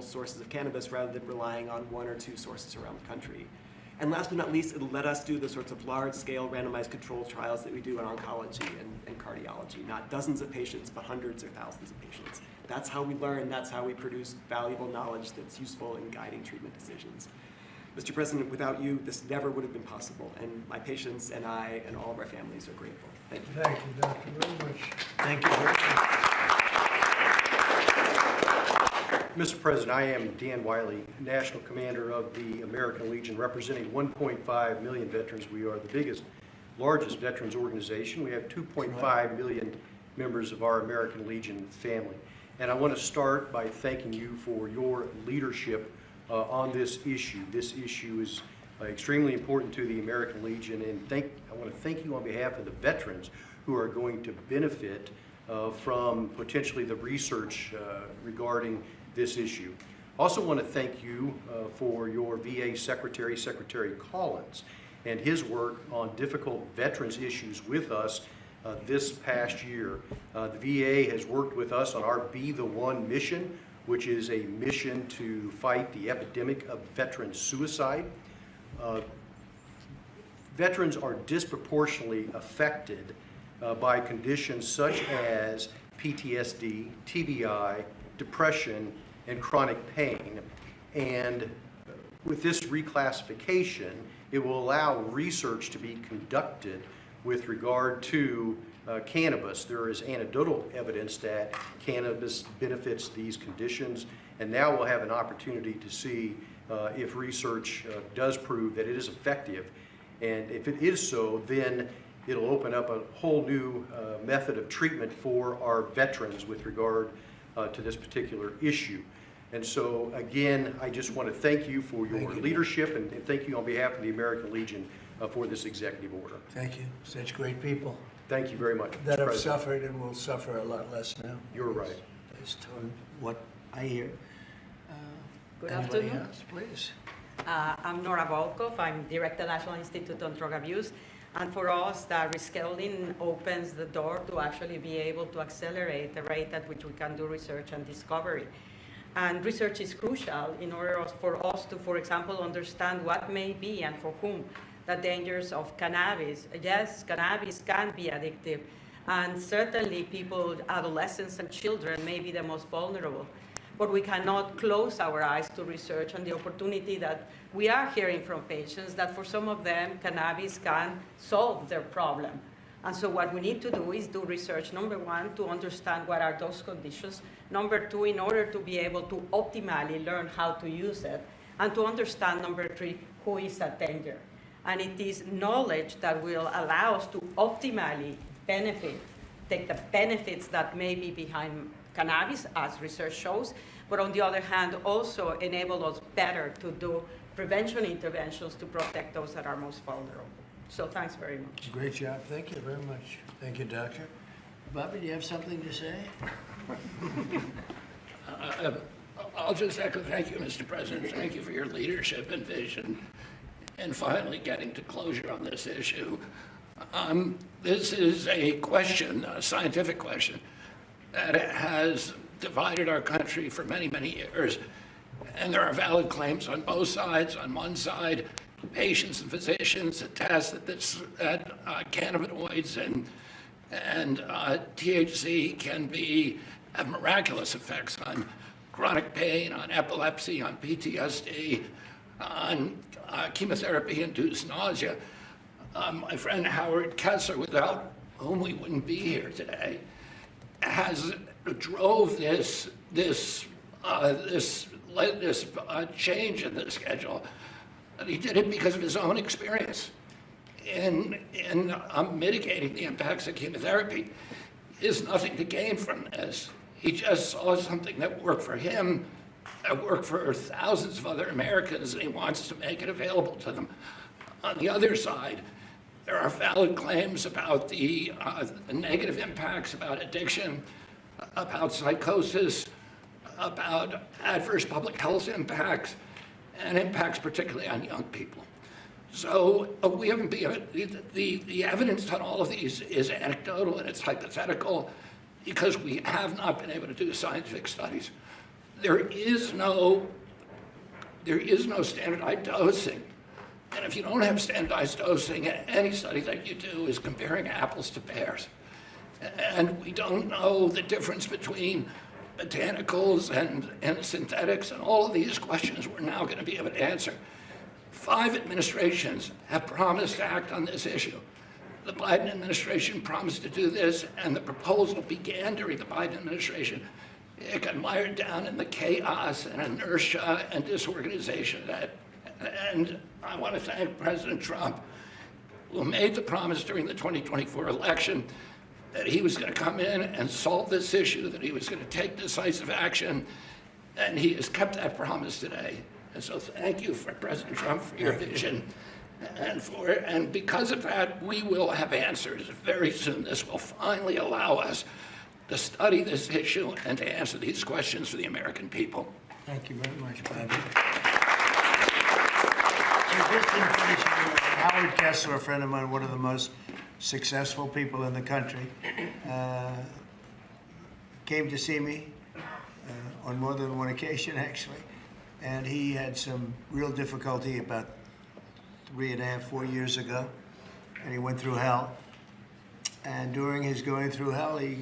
reliable sources of cannabis rather than relying on one or two sources around the country. And last but not least, it'll let us do the sorts of large-scale randomized controlled trials that we do in oncology and cardiology. Not dozens of patients, but hundreds or thousands of patients. That's how we learn. That's how we produce valuable knowledge that's useful in guiding treatment decisions. Mr. President, without you, this never would have been possible. And my patients and I and all of our families are grateful. Thank you. Thank you, Doctor, very much. Thank you very much. Mr. President, I am Dan Wiley, National Commander of the American Legion, representing 1.5 million veterans. We are the largest veterans organization. We have 2.5 million members of our American Legion family. And I want to start by thanking you for your leadership on this issue. This issue is extremely important to the American Legion, and I want to thank you on behalf of the veterans who are going to benefit from potentially the research regarding this issue. Also want to thank you for your VA Secretary, Secretary Collins, and his work on difficult veterans issues with us this past year. The VA has worked with us on our Be the One mission, which is a mission to fight the epidemic of veteran suicide. Veterans are disproportionately affected by conditions such as PTSD, TBI, depression, and chronic pain. And with this reclassification, it will allow research to be conducted with regard to cannabis. There is anecdotal evidence that cannabis benefits these conditions, and now we'll have an opportunity to see if research does prove that it is effective. And if it is so, then it'll open up a whole new method of treatment for our veterans with regard to this particular issue. And so, again, I just want to thank you for your leadership, and thank you on behalf of the American Legion for this executive order. Thank you. Such great people. Thank you very much, That Mr. have President. suffered and will suffer a lot less now. You're right. Based on what I hear. Good Anybody afternoon. else, please? I'm Nora Volkov. I'm Director National Institute on Drug Abuse. And for us, that rescheduling opens the door to actually be able to accelerate the rate at which we can do research and discovery. And research is crucial in order for us to, for example, understand what may be and for whom the dangers of cannabis. Yes, cannabis can be addictive. And certainly people, adolescents and children may be the most vulnerable. But we cannot close our eyes to research and the opportunity that we are hearing from patients that for some of them, cannabis can solve their problem. And so what we need to do is do research, number one, to understand what are those conditions. Number two, in order to be able to optimally learn how to use it. And to understand, number three, who is at danger. And it is knowledge that will allow us to optimally take the benefits that may be behind cannabis, as research shows, but on the other hand, also enable us better to do prevention interventions to protect those that are most vulnerable. So thanks very much. Great job. Thank you very much. Thank you, Doctor. Bobby, do you have something to say? I'll just echo thank you, Mr. President. Thank you for your leadership and vision and finally getting to closure on this issue. This is a question, a scientific question, that has divided our country for many, many years. And there are valid claims on both sides. On one side, patients and physicians attest that cannabinoids and THC can have miraculous effects on chronic pain, on epilepsy, on PTSD, on chemotherapy-induced nausea. My friend Howard Kessler, without whom we wouldn't be here today, drove this change in the schedule. And he did it because of his own experience in mitigating the impacts of chemotherapy. He has nothing to gain from this. He just saw something that worked for him, that worked for thousands of other Americans, and he wants to make it available to them. On the other side, there are valid claims about the negative impacts, about addiction, about psychosis, about adverse public health impacts, and impacts particularly on young people. So we haven't been, the evidence on all of these is anecdotal and it's hypothetical because we have not been able to do scientific studies. there is no standardized dosing. And if you don't have standardized dosing, any study that you do is comparing apples to pears. And we don't know the difference between botanicals and synthetics, and all of these questions we're now going to be able to answer. 5 administrations have promised to act on this issue. The Biden administration promised to do this, and the proposal began during the Biden administration. It got mired down in the chaos and inertia and disorganization of that. And I want to thank President Trump, who made the promise during the 2024 election that he was going to come in and solve this issue, that he was going to take decisive action, and he has kept that promise today. And so thank you, for President Trump, for your vision. And because of that, we will have answers very soon. This will finally allow us to study this issue and to answer these questions for the American people. Thank you very much, Bobby. Just information, Howard Kessler, a friend of mine, one of the most successful people in the country, came to see me on more than one occasion, actually, and he had some real difficulty about 3.5, 4 years ago, and he went through hell. And during his going through hell, he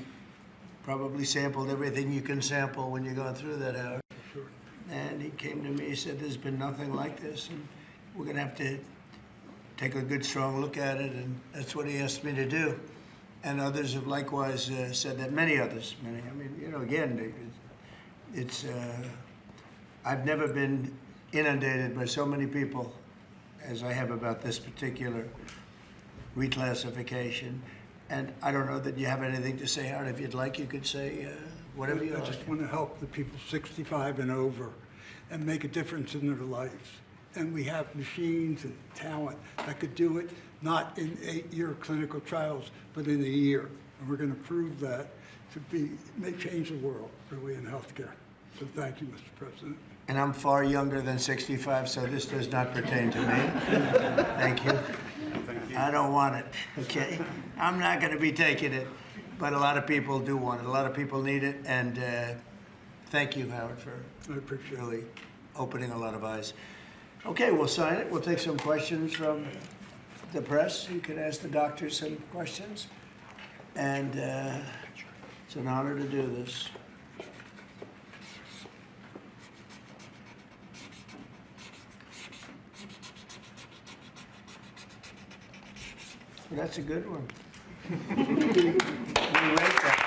probably sampled everything you can sample when you're going through that, Howard. Sure. And he came to me, he said, there's been nothing like this, and we're going to have to take a good, strong look at it, and that's what he asked me to do. And others have likewise said that, many others. I mean, you know, again, it's, I've never been inundated by so many people as I have about this particular reclassification. And I don't know that you have anything to say, Howard. If you'd like, you could say whatever you like. I just want to help the people 65 and over and make a difference in their lives. And we have machines and talent that could do it, not in 8-year clinical trials, but in a year. And we're going to prove that may change the world, really, in healthcare. So thank you, Mr. President. And I'm far younger than 65, so this does not pertain to me. Thank you. I don't want it, okay? I'm not going to be taking it, but a lot of people do want it. A lot of people need it, and thank you, Howard, for really opening a lot of eyes. Okay, we'll sign it. We'll take some questions from the press. You can ask the doctors some questions, and it's an honor to do this. Well, that's a good one. We rate that.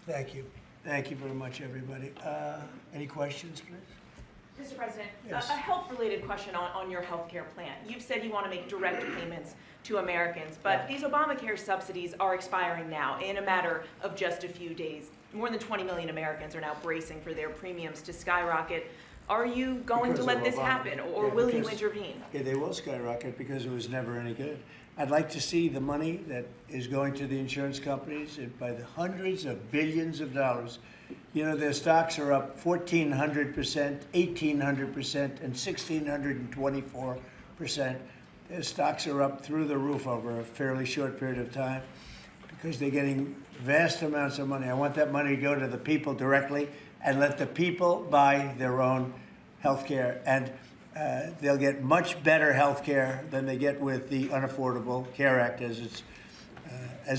Thank you. Thank you very much, everybody. Any questions, please? Mr. President, Yes. a health-related question on your health care plan. You've said you want to make direct payments to Americans, but these Obamacare subsidies are expiring now in a matter of just a few days. More than 20 million Americans are now bracing for their premiums to skyrocket. Are you going to let this happen, or will you intervene? Yeah, they will skyrocket because it was never any good. I'd like to see the money that is going to the insurance companies by the hundreds of billions of dollars. You know, their stocks are up 1,400%, 1,800%, and 1,624%. Their stocks are up through the roof over a fairly short period of time because they're getting vast amounts of money. I want that money to go to the people directly and let the people buy their own health care. And they'll get much better health care than they get with the Unaffordable Care Act, as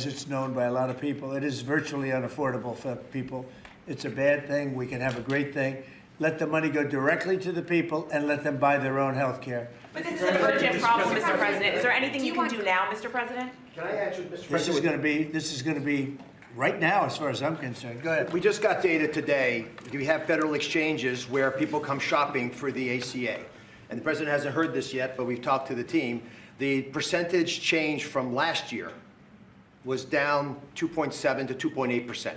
it's known by a lot of people. It is virtually unaffordable for people. It's a bad thing. We can have a great thing. Let the money go directly to the people and let them buy their own health care. But this is an urgent problem, Mr. President. Is there anything you can do now, Mr. President? Can I answer, Mr. This President? is going to be right now, as far as I'm concerned. Go ahead. We just got data today. We have federal exchanges where people come shopping for the ACA. And the president hasn't heard this yet, but we've talked to the team. The percentage change from last year was down 2.7 to 2.8%.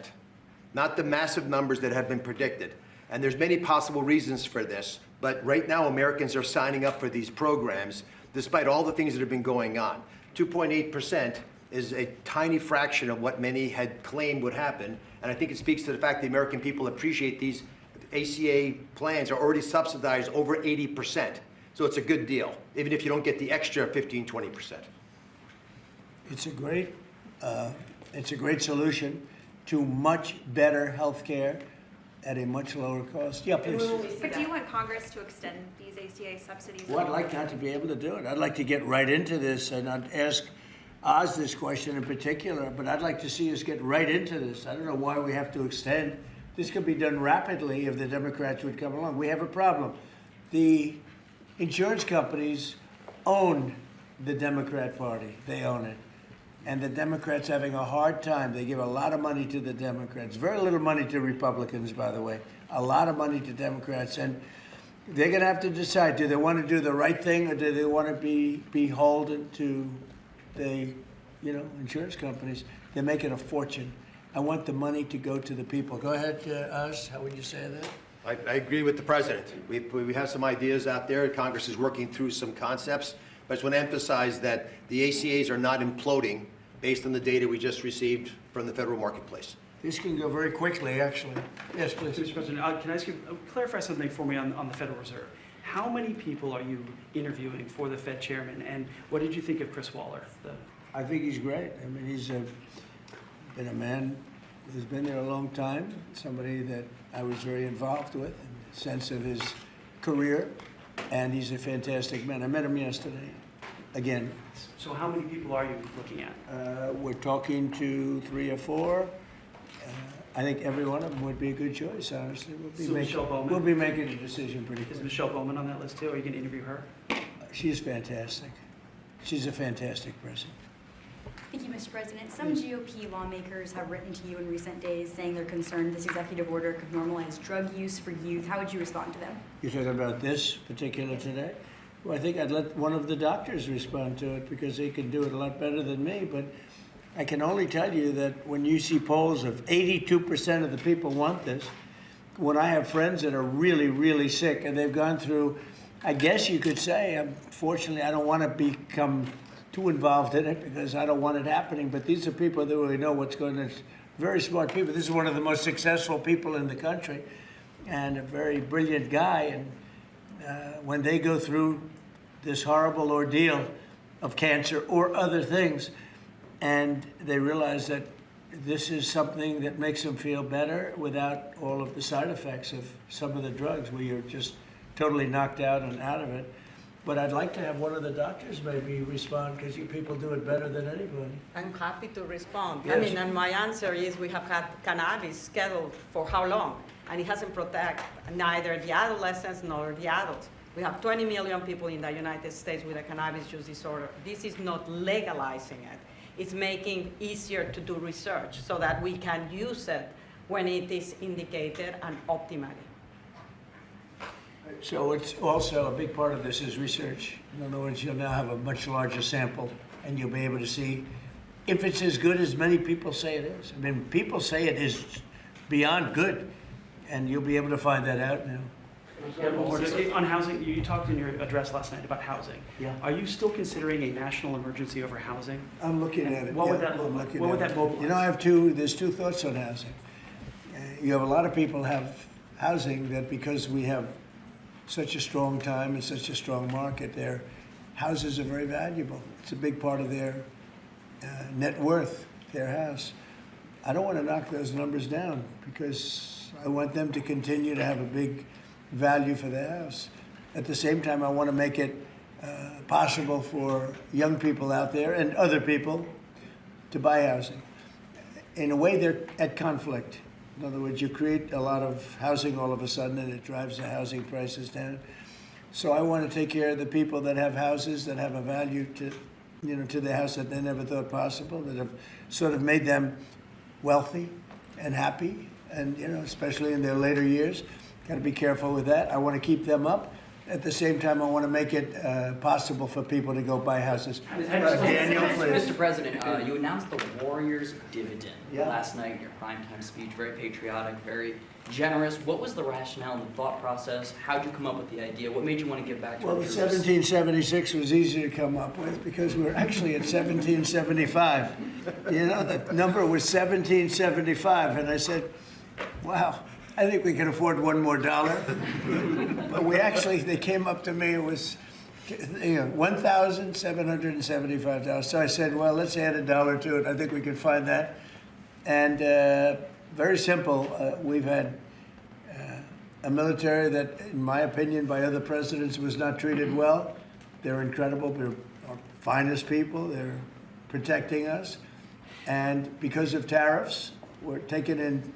Not the massive numbers that have been predicted. And there's many possible reasons for this, but right now Americans are signing up for these programs despite all the things that have been going on. 2.8% is a tiny fraction of what many had claimed would happen, and I think it speaks to the fact the American people appreciate these ACA plans are already subsidized over 80%. So it's a good deal, even if you don't get the extra 15, 20%. It's a great solution to much better health care at a much lower cost. Yeah, please. But do you want Congress to extend these ACA subsidies? Well, I'd like not to be able to do it. I'd like to get right into this, and I'd ask Oz this question in particular, but I'd like to see us get right into this. I don't know why we have to extend. This could be done rapidly if the Democrats would come along. We have a problem. The insurance companies own the Democrat Party. They own it. And the Democrats having a hard time. They give a lot of money to the Democrats. Very little money to Republicans, by the way. A lot of money to Democrats. And they're going to have to decide, do they want to do the right thing or do they want to be beholden to the, insurance companies? They're making a fortune. I want the money to go to the people. Go ahead, Oz. How would you say that? I agree with the president. We have some ideas out there. Congress is working through some concepts. But I just want to emphasize that the ACAs are not imploding based on the data we just received from the federal marketplace. This can go very quickly, actually. Yes, please. Mr. President, can I ask you, clarify something for me on the Federal Reserve? How many people are you interviewing for the Fed chairman, and what did you think of Chris Waller? I think he's great. I mean, he's been a man who's been there a long time, somebody that I was very involved with in the sense of his career, and he's a fantastic man. I met him yesterday, again. So how many people are you looking at? We're talking to 3 or 4. I think every one of them would be a good choice, honestly. Michelle Bowman? We'll be making a decision pretty quick. Is Michelle Bowman on that list too? Are you going to interview her? She's fantastic. She's a fantastic person. Thank you, Mr. President. Some GOP lawmakers have written to you in recent days saying they're concerned this executive order could normalize drug use for youth. How would you respond to them? You're talking about this particular today? Well, I think I'd let one of the doctors respond to it because they can do it a lot better than me. But I can only tell you that when you see polls of 82% of the people want this, when I have friends that are really, really sick and they've gone through, I guess you could say, unfortunately, I don't want to become too involved in it because I don't want it happening. But these are people that really know what's going on. Very smart people. This is one of the most successful people in the country and a very brilliant guy. And when they go through this horrible ordeal of cancer or other things, and they realize that this is something that makes them feel better without all of the side effects of some of the drugs where you're just totally knocked out and out of it. But I'd like to have one of the doctors maybe respond because you people do it better than anybody. I'm happy to respond. Yes. I mean, and my answer is we have had cannabis scheduled for how long? And it hasn't protected neither the adolescents nor the adults. We have 20 million people in the United States with a cannabis use disorder. This is not legalizing it. It's making easier to do research so that we can use it when it is indicated and optimally. So it's also a big part of this is research. In other words, you'll now have a much larger sample and you'll be able to see if it's as good as many people say it is. I mean, people say it is beyond good, and you'll be able to find that out now. On housing, you talked in your address last night about housing. Yeah. Are you still considering a national emergency over housing? I'm looking at it. What would yeah, that look I'm like? looking What would at that it. mobilize? You know, there's two thoughts on housing. You have a lot of people have housing that because we have such a strong time and such a strong market, their houses are very valuable. It's a big part of their net worth, their house. I don't want to knock those numbers down because I want them to continue to have a big value for the house. At the same time, I want to make it possible for young people out there and other people to buy housing. In a way, they're at conflict. In other words, you create a lot of housing all of a sudden, and it drives the housing prices down. So I want to take care of the people that have houses that have a value to, to the house that they never thought possible, that have sort of made them wealthy and happy, and especially in their later years. Got to be careful with that. I want to keep them up. At the same time, I want to make it possible for people to go buy houses. Daniel, please. Mr. President, you announced the Warriors dividend Yeah. last night in your primetime speech. Very patriotic, very generous. What was the rationale and the thought process? How did you come up with the idea? What made you want to give back to Well, our the troops? 1776 was easy to come up with because we're actually at 1775. The number was 1775, and I said, wow, I think we can afford one more dollar. But they came up to me, it was $1,775. So I said, well, let's add $1 to it. I think we can find that. And very simple, we've had a military that, in my opinion, by other presidents, was not treated well. They're incredible. They're our finest people. They're protecting us. And because of tariffs, we're taking in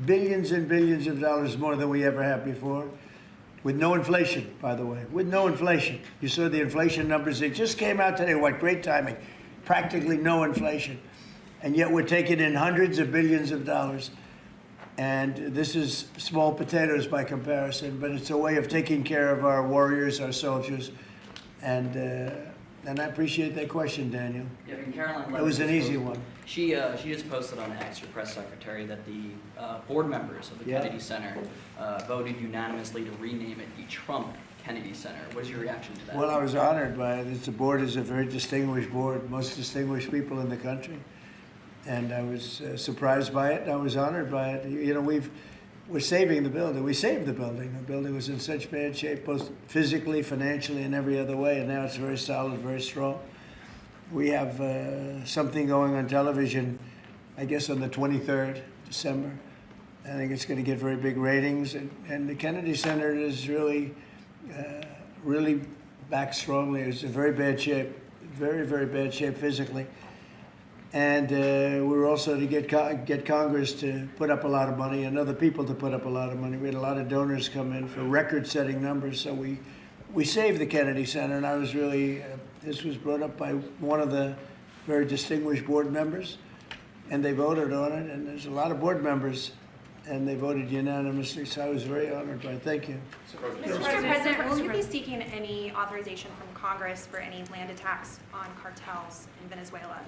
billions and billions of dollars more than we ever have before. With no inflation, by the way, with no inflation. You saw the inflation numbers, they just came out today. What great timing. Practically no inflation. And yet we're taking in hundreds of billions of dollars. And this is small potatoes by comparison, but it's a way of taking care of our warriors, our soldiers. And I appreciate that question, Daniel. Yeah, and Caroline It was an Levitt easy just one. She just posted on X, her press secretary, that the board members of the Yeah. Kennedy Center voted unanimously to rename it the Trump Kennedy Center. What is your reaction to that? Well, I was honored by it. The board is a very distinguished board, most distinguished people in the country. And I was surprised by it. I was honored by it. You know, we're saving the building. We saved the building. The building was in such bad shape, both physically, financially, and every other way. And now it's very solid, very strong. We have something going on television, I guess on the 23rd December. I think it's going to get very big ratings. And the Kennedy Center is really back strongly. It's in very bad shape, very, very bad shape physically. And we were also to get Congress to put up a lot of money and other people to put up a lot of money. We had a lot of donors come in for record-setting numbers. So we saved the Kennedy Center, and I was really, this was brought up by one of the very distinguished board members, and they voted on it, and there's a lot of board members, and they voted unanimously, so I was very honored by it. Thank you. Mr. President, will you be seeking any authorization from Congress for any land attacks on cartels in Venezuela?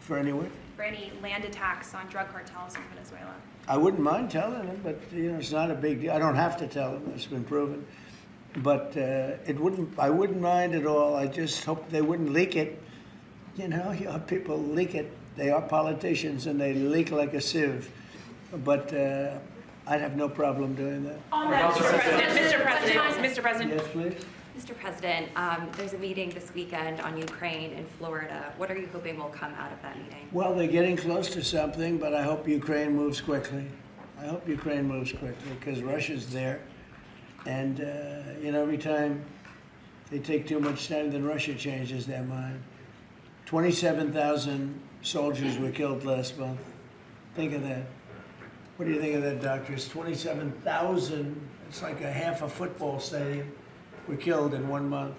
For anyone? For any land attacks on drug cartels in Venezuela? I wouldn't mind telling them, but you know, it's not a big deal. I don't have to tell them, it's been proven. But I wouldn't mind at all. I just hope they wouldn't leak it. You know people leak it. They are politicians and they leak like a sieve. But I'd have no problem doing that. On that, Mr. President. Yes, please. Mr. President, there's a meeting this weekend on Ukraine in Florida. What are you hoping will come out of that meeting? Well, they're getting close to something, but I hope Ukraine moves quickly. I hope Ukraine moves quickly because Russia's there. And, you know, every time they take too much time, then Russia changes their mind. 27,000 soldiers were killed last month. Think of that. What do you think of that, doctors? 27,000, it's like a half a football stadium, were killed in 1 month.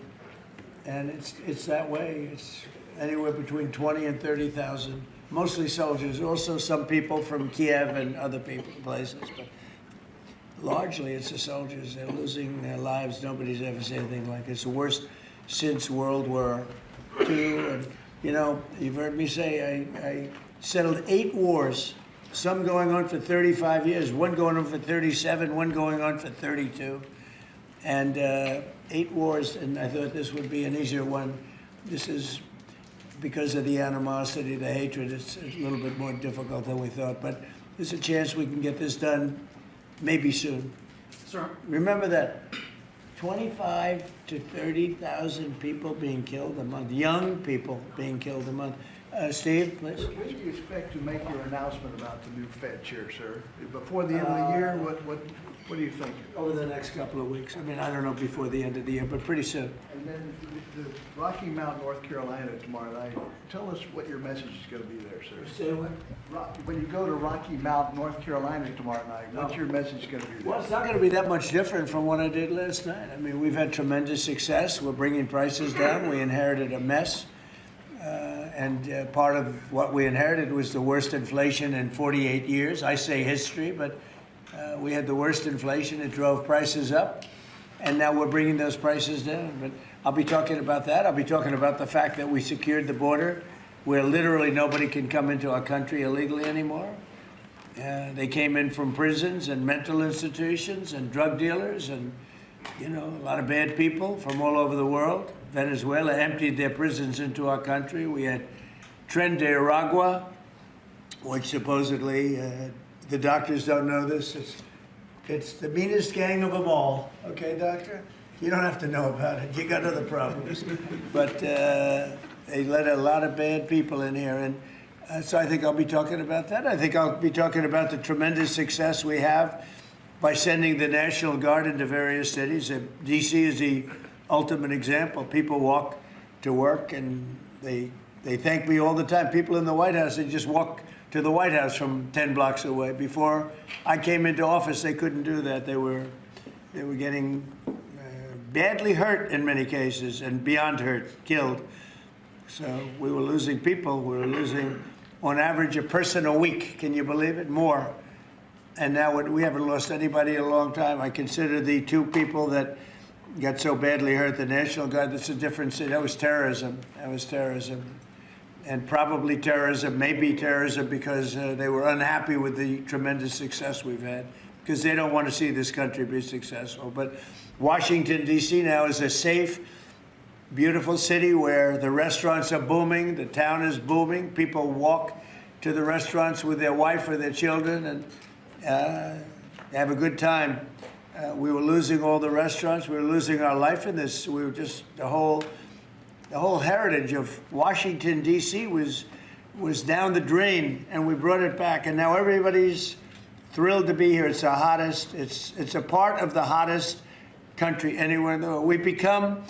And it's that way. It's anywhere between 20 and 30,000, mostly soldiers, also some people from Kiev and other places. But largely it's the soldiers. They're losing their lives. Nobody's ever said anything like it. It's the worst since World War II. And, you know, you've heard me say I settled 8 wars, some going on for 35 years, one going on for 37, one going on for 32. And 8 wars, and I thought this would be an easier one. This is because of the animosity, the hatred. It's a little bit more difficult than we thought, but there's a chance we can get this done maybe soon. Sir. Remember that 25 to 30,000 people being killed a month, young people being killed a month. Steve, please. When do you expect to make your announcement about the new Fed chair, sir? Before the end of the year, what do you think? Over the next couple of weeks. I mean, I don't know before the end of the year, but pretty soon. And then the Rocky Mount, North Carolina tomorrow night. Tell us what your message is going to be there, sir. Say what? When you go to Rocky Mount, North Carolina tomorrow night, what's your message going to be there? Well, it's not going to be that much different from what I did last night. I mean, we've had tremendous success. We're bringing prices down. We inherited a mess. And part of what we inherited was the worst inflation in 48 years. I say history, but we had the worst inflation. It drove prices up. And now we're bringing those prices down. But I'll be talking about that. I'll be talking about the fact that we secured the border where literally nobody can come into our country illegally anymore. They came in from prisons and mental institutions and drug dealers and, you know, a lot of bad people from all over the world. Venezuela emptied their prisons into our country. We had Tren de Aragua, which supposedly, the doctors don't know this, it's It's the meanest gang of them all. Okay, doctor? You don't have to know about it. You got other problems. But they let a lot of bad people in here. And so I think I'll be talking about that. I think I'll be talking about the tremendous success we have by sending the National Guard into various cities. D.C. is the ultimate example. People walk to work and they thank me all the time. People in the White House, they just walk to the White House from 10 blocks away. Before I came into office, they couldn't do that. They were getting badly hurt in many cases, and beyond hurt, killed. So we were losing people. We were losing, on average, a person a week. Can you believe it? More. And now we haven't lost anybody in a long time. I consider the two people that got so badly hurt, the National Guard, that's a difference. That was terrorism. That was terrorism. And probably terrorism, maybe terrorism, because they were unhappy with the tremendous success we've had, because they don't want to see this country be successful. But Washington, D.C. now is a safe, beautiful city where the restaurants are booming, the town is booming. People walk to the restaurants with their wife or their children and have a good time. We were losing all the restaurants. We were losing our life in this. We were just, the whole heritage of Washington, D.C. was down the drain, and we brought it back. And now everybody's thrilled to be here. It's the hottest. It's a part of the hottest country anywhere in the world. We've become,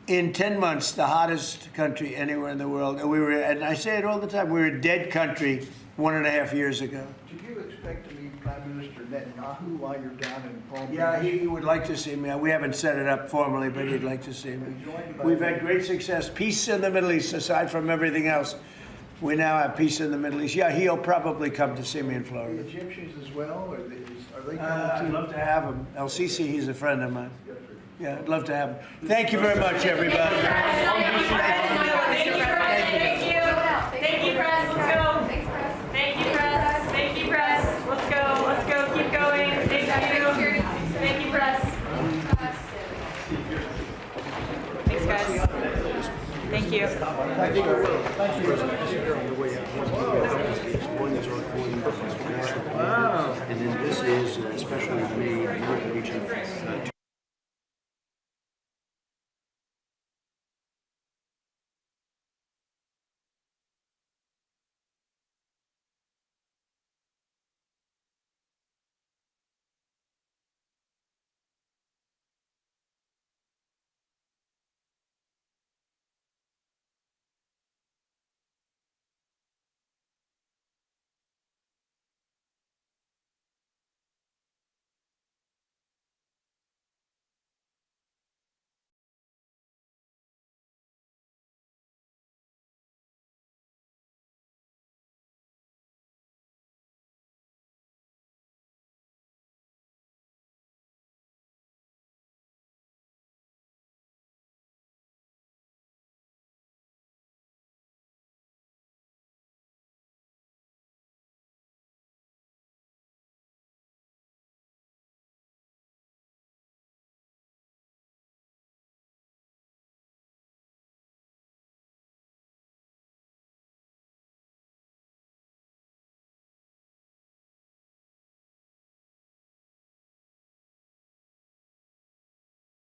in 10 months, the hottest country anywhere in the world. And I say it all the time, we were a dead country 1.5 years ago. Do you expect to meet Prime Minister Netanyahu while you're down in Palm Beach? Yeah, he would like to see me. We haven't set it up formally, but he'd like to see me. We've had great success. Peace in the Middle East, aside from everything else. We now have peace in the Middle East. Yeah, he'll probably come to see me in Florida. The Egyptians as well, or are they coming I'd love to have him. El Sisi, he's a friend of mine. Yeah, I'd love to have him. Thank you very much, everybody. Thank you. Thank you, press. Let's go. Thanks, press. Thank you, press. Thank you, press. Let's go. Let's go. Keep going. Thank you. Thank you, press. Thanks, guys. Thank you. Thank you. Wow. And then this is especially made American Legion